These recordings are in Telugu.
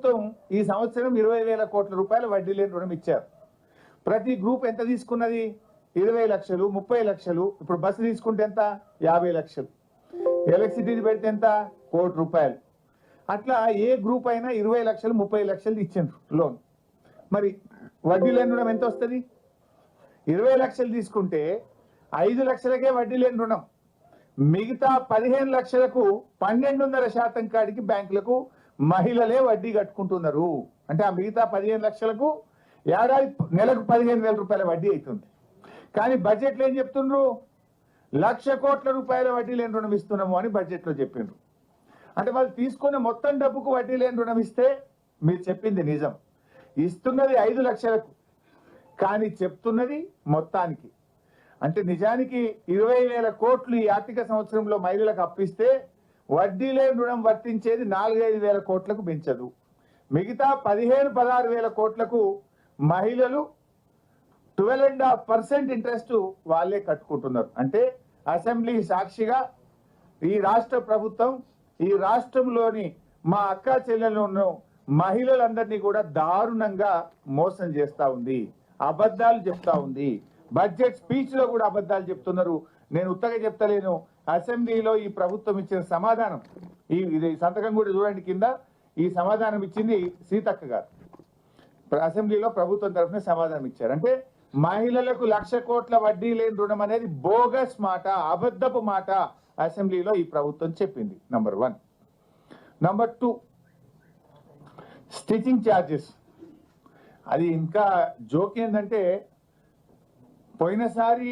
ప్రభుత్వం ఈ సంవత్సరం 20,000 కోట్ల రూపాయల వడ్డీ లేని రుణం ఇచ్చారు. ప్రతి గ్రూప్ ఎంత తీసుకున్నది? 20 లక్షలు, 30 లక్షలు. ఇప్పుడు బస్సు తీసుకుంటే ఎంత? 50 లక్షలు. ఎలక్ట్రిసిటీ పెడితే ఎంత? ₹1 కోటి. అట్లా ఏ గ్రూప్ అయినా 20 లక్షలు, 30 లక్షలు ఇచ్చిండ్రు లోన్. మరి వడ్డీ లేని రుణం ఎంత వస్తుంది? 20 లక్షలు తీసుకుంటే 5 లక్షలకే వడ్డీ లేని రుణం. మిగతా 15 లక్షలకు 12.5% కాడికి బ్యాంకులకు మహిళలే వడ్డీ కట్టుకుంటున్నారు. అంటే ఆ మిగతా 15 లక్షలకు ఏడాది నెలకు 15,000 రూపాయల వడ్డీ అవుతుంది. కానీ బడ్జెట్లో ఏం చెప్తుండ్రు? 1,00,000 కోట్ల రూపాయల వడ్డీ లేని రుణం ఇస్తున్నాము అని బడ్జెట్లో చెప్పిండ్రు. అంటే వాళ్ళు తీసుకున్న మొత్తం డబ్బుకు వడ్డీ లేని రుణం ఇస్తే మీరు చెప్పింది నిజం. ఇస్తున్నది 5 లక్షలకు, కానీ చెప్తున్నది మొత్తానికి. అంటే నిజానికి 20,000 కోట్లు ఈ ఆర్థిక సంవత్సరంలో మహిళలకు అప్పిస్తే వడ్డీ లేని రుణం వర్తించేది 4-5 కోట్లకు పెంచదు. మిగతా 15-16 కోట్లకు మహిళలు 12.5% ఇంట్రెస్ట్ వాళ్ళే కట్టుకుంటున్నారు. అంటే అసెంబ్లీ సాక్షిగా ఈ రాష్ట్ర ప్రభుత్వం ఈ రాష్ట్రంలోని మా అక్కా చెల్లెలను మహిళలందరినీ కూడా దారుణంగా మోసం చేస్తా ఉంది, అబద్ధాలు చెప్తా ఉంది. బడ్జెట్ స్పీచ్ లో కూడా అబద్ధాలు చెప్తున్నారు. నేను ఉత్తగా చెప్తలేను. అసెంబ్లీలో ఈ ప్రభుత్వం ఇచ్చిన సమాధానం, ఇది సంతకం కూడా చూడండి కింద, ఈ సమాధానం ఇచ్చింది సీతక్క గారు. అసెంబ్లీలో ప్రభుత్వం తరఫున సమాధానం ఇచ్చారు. అంటే మహిళలకు 1,00,000 కోట్ల వడ్డీ లేని రుణం అనేది బోగస్ మాట, అబద్ధపు మాట అసెంబ్లీలో ఈ ప్రభుత్వం చెప్పింది. నంబర్ 1. Number 2, stitching charges. అది ఇంకా జోక్ ఏంటంటే పోయినసారి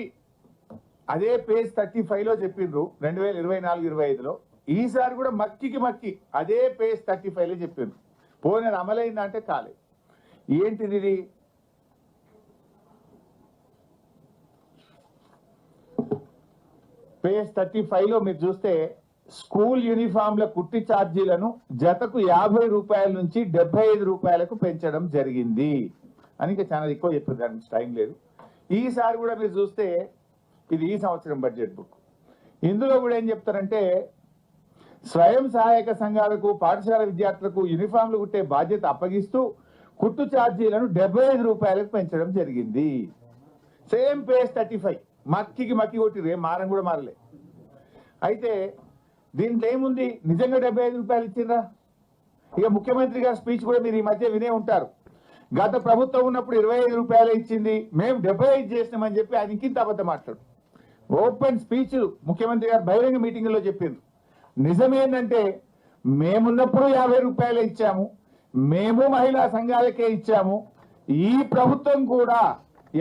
అదే పేజ్ 35లో చెప్పిండ్రు 2024-25లో. ఈసారి కూడా మక్కి అదే పేజ్ 35లో చెప్పిండ్రు. పోయిన అమలైందంటే కాలే. ఏంటిది ఇది? పేజ్ 35లో మీరు చూస్తే స్కూల్ యూనిఫామ్ల కుట్టి ఛార్జీలను జతకు 50 రూపాయల నుంచి 75 రూపాయలకు పెంచడం జరిగింది అని ఇంకా చాలా ఎక్కువ చెప్పారు. దానికి టైం లేదు. ఈసారి కూడా మీరు చూస్తే ఇది ఈ సంవత్సరం బడ్జెట్ బుక్. ఇందులో కూడా ఏం చెప్తారంటే స్వయం సహాయక సంఘాలకు పాఠశాల విద్యార్థులకు యూనిఫామ్లు కుట్టే బాధ్యత అప్పగిస్తూ కుట్టు ఛార్జీలను 75 రూపాయలకు పెంచడం జరిగింది. సేమ్ పేజ్ 35 మక్కి కొట్టిరే, మారం కూడా మారలే. అయితే దీంట్లో ఏముంది? నిజంగా 75 రూపాయలు ఇచ్చిండ్రా? ఇక ముఖ్యమంత్రి గారి స్పీచ్ కూడా మీరు ఈ మధ్య వినే ఉంటారు. గత ప్రభుత్వం ఉన్నప్పుడు 25 రూపాయలు ఇచ్చింది, మేము 75 చేసినామని చెప్పి ఆయన ఇంకింత అబద్ధం మాట్లాడు. ఓపెన్ స్పీచ్ ముఖ్యమంత్రి గారు బహిరంగ మీటింగ్ లో చెప్పిండ్రు. నిజమేంటంటే మేమున్నప్పుడు 50 రూపాయలు ఇచ్చాము, మేము మహిళా సంఘాలకే ఇచ్చాము, ఈ ప్రభుత్వం కూడా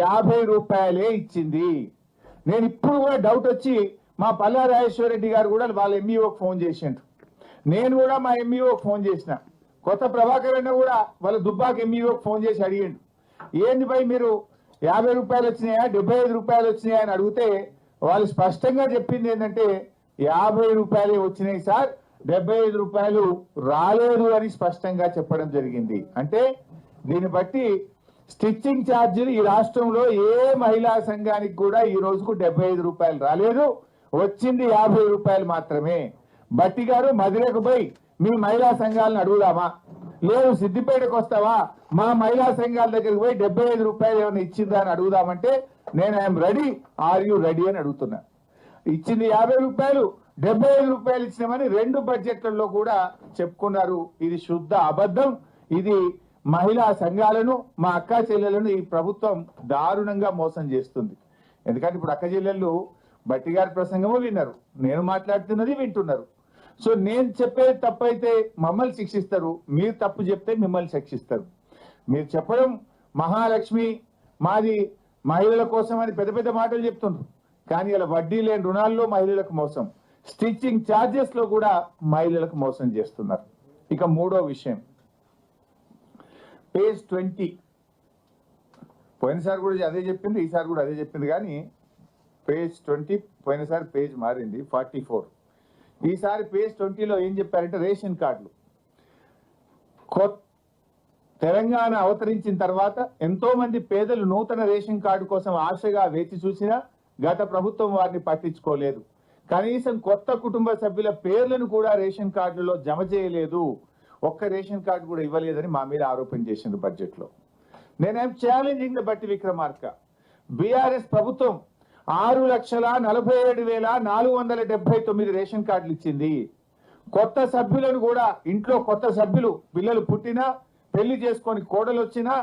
50 రూపాయలే ఇచ్చింది. నేను ఇప్పుడు కూడా డౌట్ వచ్చి మా పల్లా రాజేశ్వర రెడ్డి గారు కూడా వాళ్ళ ఎంఈఓకి ఫోన్ చేసిండ్రు. నేను కూడా మా ఎంఈఓకి ఫోన్ చేసిన. కొత్త ప్రభాకర్ అన్న కూడా వాళ్ళ దుబ్బాకి ఎంఈఓకి ఫోన్ చేసి అడిగిండు, ఏంది భయ్ మీరు 50 రూపాయలు వచ్చినాయా 75 రూపాయలు వచ్చినాయా అని అడిగితే వాళ్ళు స్పష్టంగా చెప్పింది ఏంటంటే 50 రూపాయలే వచ్చినాయి సార్, 75 రూపాయలు రాలేదు అని స్పష్టంగా చెప్పడం జరిగింది. అంటే దీన్ని బట్టి స్టిచ్చింగ్ ఛార్జీలు ఈ రాష్ట్రంలో ఏ మహిళా సంఘానికి కూడా ఈ రోజుకు 75 రూపాయలు రాలేదు, వచ్చింది 50 రూపాయలు మాత్రమే. బట్టి గారు మదిరకు పోయి మీ మహిళా సంఘాలను అడుగుదామా, లేదు సిద్దిపేటకు వస్తావా మా మహిళా సంఘాల దగ్గరికి పోయి 75 రూపాయలు ఏమైనా ఇచ్చిందా అని అడుగుదామంటే నేను I'm ready, are you ready అని అడుగుతున్నా. ఇచ్చింది 50 రూపాయలు, 75 రూపాయలు ఇచ్చినామని 2 బడ్జెట్లలో కూడా చెప్పుకున్నారు. ఇది శుద్ధ అబద్ధం. ఇది మహిళా సంఘాలను మా అక్క చెల్లెలను ఈ ప్రభుత్వం దారుణంగా మోసం చేస్తుంది. ఎందుకంటే ఇప్పుడు అక్క చెల్లెళ్ళు బట్టి గారి ప్రసంగము విన్నారు, నేను మాట్లాడుతున్నది వింటున్నారు. సో నేను చెప్పేది తప్పైతే మమ్మల్ని శిక్షిస్తారు, మీరు తప్పు చెప్తే మిమ్మల్ని శిక్షిస్తారు. మీరు చెప్పడం మహాలక్ష్మి మాది మహిళల కోసం అని పెద్ద పెద్ద మాటలు చెప్తున్నారు, కానీ ఇలా వడ్డీ లేని రుణాల్లో మహిళలకు మోసం, స్టిచ్చింగ్ ఛార్జెస్ లో కూడా మహిళలకు మోసం చేస్తున్నారు. ఇక 3వ విషయం పేజ్ 20. పోయినసారి కూడా అదే చెప్పింది, ఈసారి కూడా అదే చెప్పింది, కానీ పేజ్ 20 పోయినసారి పేజ్ మారింది 44. ఈసారి పేజ్ 20లో ఏం చెప్పారంటే రేషన్ కార్డులు. తెలంగాణ అవతరించిన తర్వాత ఎంతో మంది పేదలు నూతన రేషన్ కార్డు కోసం ఆశగా వేచి చూసినా గత ప్రభుత్వం వారిని పట్టించుకోలేదు. కనీసం కొత్త కుటుంబ సభ్యుల పేర్లను కూడా రేషన్ కార్డులలో జమ చేయలేదు. ఒక్క రేషన్ కార్డు కూడా ఇవ్వలేదని మా మీద ఆరోపణ చేసింది బడ్జెట్ లో. నేనేం ఛాలెంజింగ్ ద బట్టి విక్రమార్క. బీఆర్ఎస్ ప్రభుత్వం 6,47,479 రేషన్ కార్డులు ఇచ్చింది. కొత్త సభ్యులను కూడా ఇంట్లో కొత్త సభ్యులు పిల్లలు పుట్టినా పెళ్లి చేసుకొని కోడలు వచ్చినా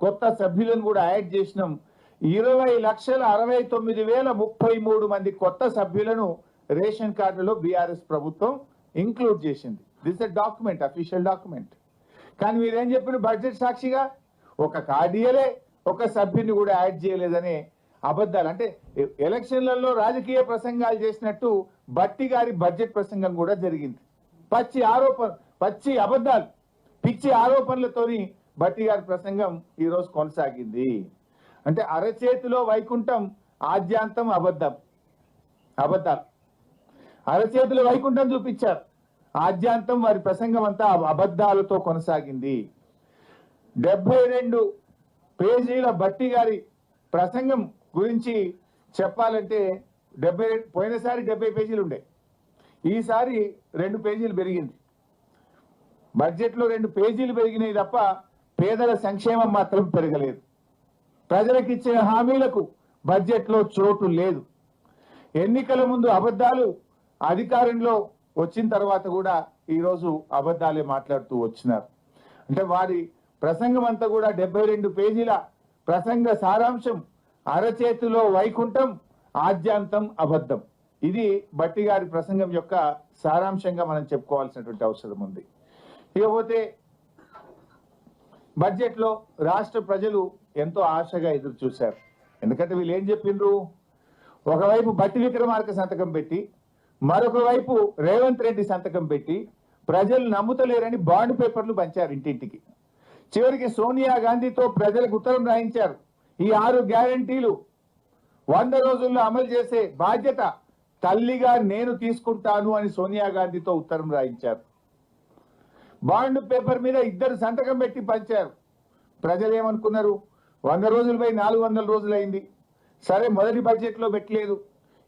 కొత్త సభ్యులను కూడా యాడ్ చేసినాం. 20,69,033 మంది కొత్త సభ్యులను రేషన్ కార్డులో బీఆర్ఎస్ ప్రభుత్వం ఇంక్లూడ్ చేసింది. This a document, official document. కానీ మీరేం చెప్పిన బడ్జెట్ సాక్షిగా ఒక కార్డు ఇయ్యలే, ఒక సభ్యుని కూడా యాడ్ చేయలేదనే అబద్ధాలు. అంటే ఎలక్షన్లలో రాజకీయ ప్రసంగాలు చేసినట్టు బట్టి గారి బడ్జెట్ ప్రసంగం కూడా జరిగింది. పచ్చి అబద్ధాలు, పిచ్చి ఆరోపణలతోని బట్టి గారి ప్రసంగం ఈ రోజు కొనసాగింది. అంటే అరచేతిలో వైకుంఠం, ఆద్యాంతం అబద్ధాలు. అరచేతిలో వైకుంఠం చూపించారు, ఆద్యాంతం వారి ప్రసంగం అంతా అబద్ధాలతో కొనసాగింది. 72 పేజీల బట్టి గారి ప్రసంగం గురించి చెప్పాలంటే పోయినసారి 70 పేజీలు ఉండే, ఈసారి 2 పేజీలు పెరిగింది. బడ్జెట్ లో 2 పేజీలు పెరిగినాయి తప్ప పేదల సంక్షేమం మాత్రం పెరగలేదు. ప్రజలకు ఇచ్చిన హామీలకు బడ్జెట్ లో చోటు లేదు. ఎన్నికల ముందు అబద్ధాలు, అధికారంలో వచ్చిన తర్వాత కూడా ఈ రోజు అబద్ధాలే మాట్లాడుతూ వచ్చినారు. అంటే వారి ప్రసంగం అంతా కూడా 72 పేజీల ప్రసంగ సారాంశం అరచేతిలో వైకుంఠం, ఆద్యాంతం అబద్ధం. ఇది బట్టి గారి ప్రసంగం యొక్క సారాంశంగా మనం చెప్పుకోవాల్సినటువంటి అవసరం ఉంది. ఇకపోతే బడ్జెట్ లో రాష్ట్ర ప్రజలు ఎంతో ఆశగా ఎదురు చూశారు. ఎందుకంటే వీళ్ళు ఏం చెప్పిండ్రు, ఒకవైపు బట్టి విక్రమార్క సంతకం పెట్టి మరొక వైపు రేవంత్ రెడ్డి సంతకం పెట్టి ప్రజలు నమ్ముతలేరని బాండ్ పేపర్లు పంచారు ఇంటింటికి. చివరికి సోనియా గాంధీతో ప్రజలకు ఉత్తరం రాయించారు. ఈ 6 గ్యారంటీలు 100 రోజుల్లో అమలు చేసే బాధ్యత తల్లిగా నేను తీసుకుంటాను అని సోనియా గాంధీతో ఉత్తరం రాయించారు. బాండ్ పేపర్ మీద 2 సంతకం పెట్టి పంచారు. ప్రజలు ఏమనుకున్నారు, 100 రోజులు పోయి 400 రోజులు అయింది. సరే, మొదటి బడ్జెట్ లో పెట్టలేదు,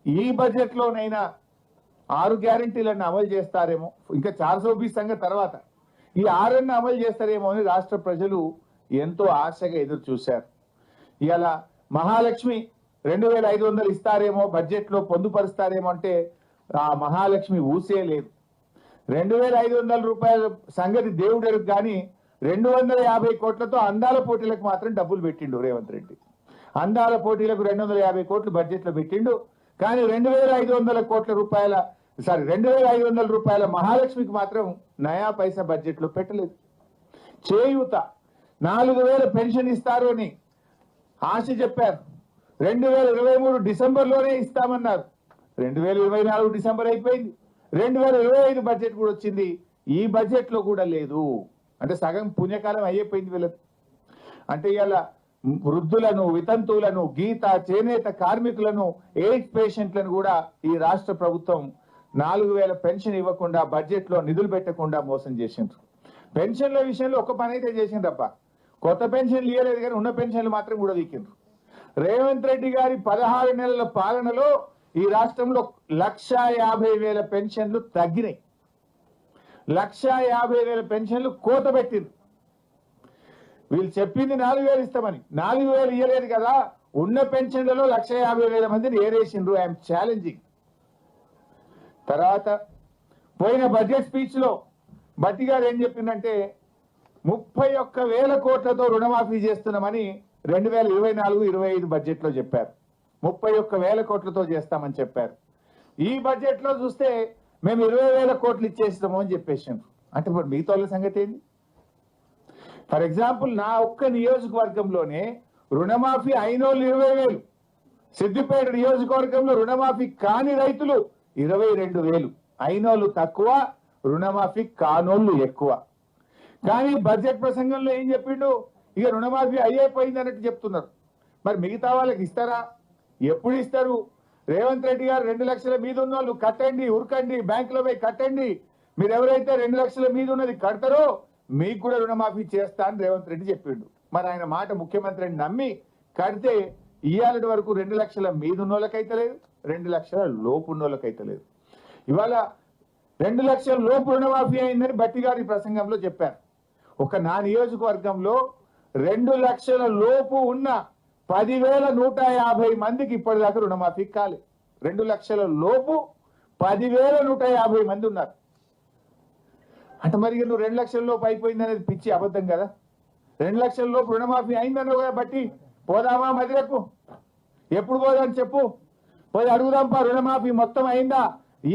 ఈ బడ్జెట్ లోనైనా 6 గ్యారంటీలను అమలు చేస్తారేమో, ఇంకా 420 సంగతి తర్వాత ఈ 6 అమలు చేస్తారేమో అని రాష్ట్ర ప్రజలు ఎంతో ఆశగా ఎదురు చూశారు. ఇలా మహాలక్ష్మి 2,500 ఇస్తారేమో, బడ్జెట్ లో పొందుపరుస్తారేమో అంటే ఆ మహాలక్ష్మి ఊసే లేదు. 2,500 రూపాయల సంగతి దేవుడు కానీ 250 కోట్లతో అందాల పోటీలకు మాత్రం డబ్బులు పెట్టిండు రేవంత్ రెడ్డి. అందాల పోటీలకు 250 కోట్లు బడ్జెట్ లో పెట్టిండు. కానీ 2,500 రూపాయల మహాలక్ష్మికి మాత్రం నయా పైసా బడ్జెట్ లో పెట్టలేదు. చేయూత 4,000 పెన్షన్ ఇస్తారు అని ఆశ చెప్పారు. 2023 డిసెంబర్లోనే ఇస్తామన్నారు. 2024 డిసెంబర్ అయిపోయింది. 2025 బడ్జెట్ కూడా వచ్చింది. ఈ బడ్జెట్ లో కూడా లేదు. అంటే సగం పుణ్యకాలం అయిపోయింది వీళ్ళకి. అంటే ఇలా వృద్ధులను, వితంతువులను, గీత, చేనేత కార్మికులను, ఎయిడ్స్ పేషెంట్లను కూడా ఈ రాష్ట్ర ప్రభుత్వం 4,000 పెన్షన్ ఇవ్వకుండా బడ్జెట్ లో నిధులు పెట్టకుండా మోసం చేసిండ్రు. పెన్షన్ల విషయంలో ఒక పని అయితే చేసిండ్రప్ప, కొత్త పెన్షన్లు ఇవ్వలేదు కానీ ఉన్న పెన్షన్లు మాత్రం కూడా వీకిండ్రు. రేవంత్ రెడ్డి గారి 16 నెలల పాలనలో ఈ రాష్ట్రంలో 1,50,000 పెన్షన్లు తగ్గినాయి. 1,50,000 పెన్షన్లు కోత పెట్టిండ్రు. వీళ్ళు చెప్పింది 4,000 ఇస్తామని, 4,000 ఇవ్వలేదు కదా. ఉన్న పెన్షన్లలో 1,50,000 మందిని ఏరేసిండ్రు. I'm challenging. తర్వాత పోయిన బడ్జెట్ స్పీచ్ లో బట్టి గారు ఏం చెప్పిందంటే 31,000 కోట్లతో రుణమాఫీ చేస్తున్నామని 2024-25 బడ్జెట్ లో చెప్పారు. 31,000 కోట్లతో చేస్తామని చెప్పారు. ఈ బడ్జెట్ లో చూస్తే మేము 20,000 కోట్లు ఇచ్చేస్తాము అని చెప్పేసారు. అంటే ఇప్పుడు మిగతా వాళ్ళ సంగతి ఏంది? ఫర్ ఎగ్జాంపుల్, నా ఒక్క నియోజకవర్గంలోనే రుణమాఫీ అయినోళ్ళు 20,000, సిద్దిపేట నియోజకవర్గంలో రుణమాఫీ కాని రైతులు 22,000. అయినోళ్ళు తక్కువ, రుణమాఫీ కానోళ్ళు ఎక్కువ. కానీ బడ్జెట్ ప్రసంగంలో ఏం చెప్పిండు, ఇక రుణమాఫీ అయిపోయింది అన్నట్టు చెప్తున్నారు. మరి మిగతా వాళ్ళకి ఇస్తారా? ఎప్పుడు ఇస్తారు? రేవంత్ రెడ్డి గారు 2 లక్షల మీద ఉన్న వాళ్ళు కట్టండి, ఉరకండి, బ్యాంకులో పోయి కట్టండి. మీరు ఎవరైతే 2 లక్షల మీద ఉన్నది కడతారో మీకు కూడా రుణమాఫీ చేస్తా అని రేవంత్ రెడ్డి చెప్పిండు. మరి ఆయన మాట ముఖ్యమంత్రిని నమ్మి కడితే ఇవాళ వరకు 2 లక్షల మీద ఉన్న వాళ్ళకైతే లేదు, 2 లక్షల లోపు ఉన్న వాళ్ళకైతే లేదు. ఇవాళ 2 లక్షల లోపు రుణమాఫీ అయిందని బట్టి గారి ప్రసంగంలో చెప్పారు. ఒక నా నియోజకవర్గంలో 2 లక్షల లోపు ఉన్న 10,150 మందికి ఇప్పటిదాకా రుణమాఫీ కాలేదు. 2 లక్షల లోపు 10,150 మంది ఉన్నారు. అంటే మరి నువ్వు 2 లక్షల లోపు అయిపోయింది అనేది పిచ్చి అబద్ధం కదా. 2 లక్షల లోపు రుణమాఫీ అయిందన్నావు కదా బట్టి, పోదామా మధ్యకు? ఎప్పుడు పోదాని చెప్పు, పోయి అడుగుదాంపా రుణమాఫీ మొత్తం అయిందా,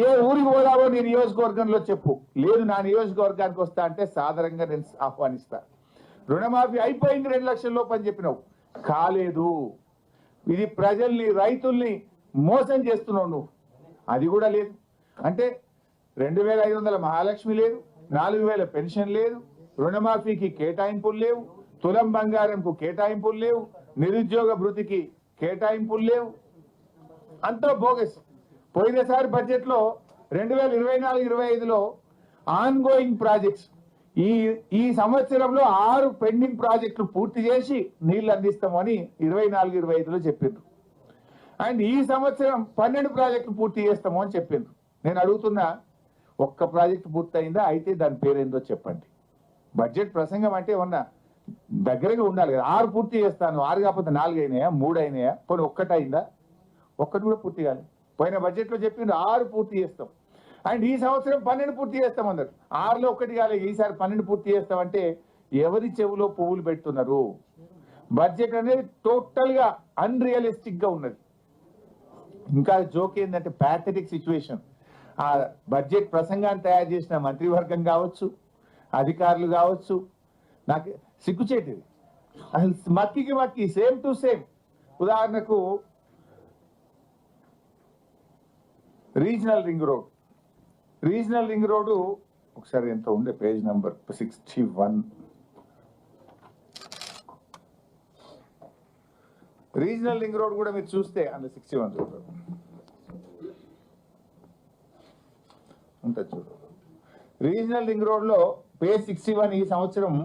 ఏ ఊరికి పోదామో నీ నియోజకవర్గంలో చెప్పు. లేదు నా నియోజకవర్గానికి వస్తా అంటే సాధారణంగా నేను ఆహ్వానిస్తా. రుణమాఫీ అయిపోయింది 2 లక్షల లోపు అని చెప్పినావు, కాలేదు. ఇది ప్రజల్ని రైతుల్ని మోసం చేస్తున్నావు నువ్వు. అది కూడా లేదు. అంటే 2,500 మహాలక్ష్మి లేదు, 4,000 పెన్షన్ లేదు, రుణమాఫీకి కేటాయింపులు లేవు, తులం బంగారంకు కేటాయింపులు లేవు, నిరుద్యోగ భృతికి కేటాయింపులు లేవు, అంతా బోగస్. పోయినసారి బడ్జెట్ లో 2024-25లో ఆన్ గోయింగ్ ప్రాజెక్ట్స్ ఈ సంవత్సరంలో 6 పెండింగ్ ప్రాజెక్టులు పూర్తి చేసి నీళ్లు అందిస్తామని 24-25లో చెప్పిండ్రు. అండ్ ఈ సంవత్సరం 12 ప్రాజెక్టులు పూర్తి చేస్తాము అని చెప్పిండ్రు. నేను అడుగుతున్నా, ఒక్క ప్రాజెక్టు పూర్తయిందా? అయితే దాని పేరేందో చెప్పండి. బడ్జెట్ ప్రసంగం అంటే ఏమన్నా దగ్గరగా ఉండాలి కదా. 6 పూర్తి చేస్తాను, 6 కాకపోతే 4 అయినాయా, 3 అయినాయా, పోనీ ఒక్కటి అయిందా? ఒక్కటి కూడా పూర్తి కాలేదు. పోయిన బడ్జెట్ లో చెప్పిండ్రు 6 పూర్తి చేస్తాం, అండ్ ఈ సంవత్సరం 12 పూర్తి చేస్తాం అన్నారు. 6లో ఒక్కటి కాలేదు, ఈసారి 12 పూర్తి చేస్తామంటే ఎవరి చెవులో పువ్వులు పెడుతున్నారు? బడ్జెట్ అనేది టోటల్ గా అన్రియలిస్టిక్ గా ఉన్నది. ఇంకా జోక్ ఏంటంటే ప్యాథెటిక్ సిచ్యువేషన్. ఆ బడ్జెట్ ప్రసంగాన్ని తయారు చేసిన మంత్రివర్గం కావచ్చు, అధికారులు కావచ్చు, నాకు సిగ్గుచేటిది అసలు. మక్కికి మక్కి, సేమ్ టు సేమ్. ఉదాహరణకు రీజనల్ రింగ్ రోడ్డు ఒకసారి ఎంత ఉండే, page number 61. Regional ring road కూడా మీరు చూస్తే అందులో 61 చూడండి ఉంటుంది. చూడు, రీజనల్ రింగ్ రోడ్ లో పేజ్ 61 ఈ సంవత్సరం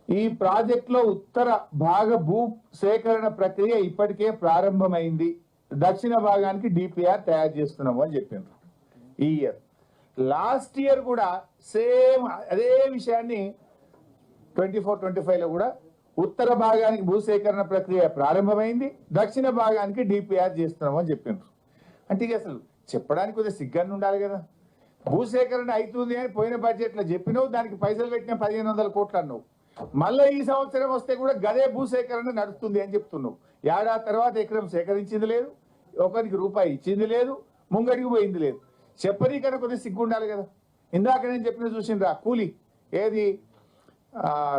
ఈ ప్రాజెక్ట్ లో ఉత్తర భాగ భూ సేకరణ ప్రక్రియ ఇప్పటికే ప్రారంభమైంది, దక్షిణ భాగానికి డిపిఆర్ తయారు చేస్తున్నాము అని చెప్పిండ్రు. ఈ ఇయర్, లాస్ట్ ఇయర్ కూడా సేమ్ అదే విషయాన్ని 24-25లో కూడా ఉత్తర భాగానికి భూసేకరణ ప్రక్రియ ప్రారంభమైంది, దక్షిణ భాగానికి డిపిఆర్ చేస్తున్నాము అని చెప్పిండ్రు. అంటే ఇక అసలు చెప్పడానికి కొద్దిగా సిగ్గాన్ని ఉండాలి కదా. భూసేకరణ అవుతుంది అని పోయిన బడ్జెట్లో చెప్పినావు, దానికి పైసలు పెట్టిన 1,500 కోట్లు అన్నావు. మళ్ళీ ఈ సంవత్సరం వస్తే కూడా గదే భూసేకరణ నడుస్తుంది అని చెప్తున్నావు. ఏడాది తర్వాత ఎకరం సేకరించింది లేదు, ఒకరికి రూపాయి ఇచ్చింది లేదు, ముంగడికి పోయింది లేదు. చెప్పనీకన్నా కొద్దిగా సిగ్గు ఉండాలి కదా. ఇందాక నేను చెప్పిన చూసిండ్రా కూలి, ఏది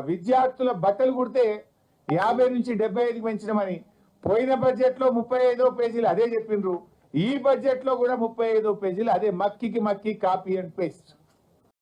విద్యార్థుల బట్టలు కుడితే 50 నుంచి 75కి పెంచినామని పోయిన బడ్జెట్ లో 35వ పేజీలు అదే చెప్పిండ్రు. ఈ బడ్జెట్ లో కూడా 35వ పేజీలు అదే మక్కి కాపీ అండ్ పేస్ట్.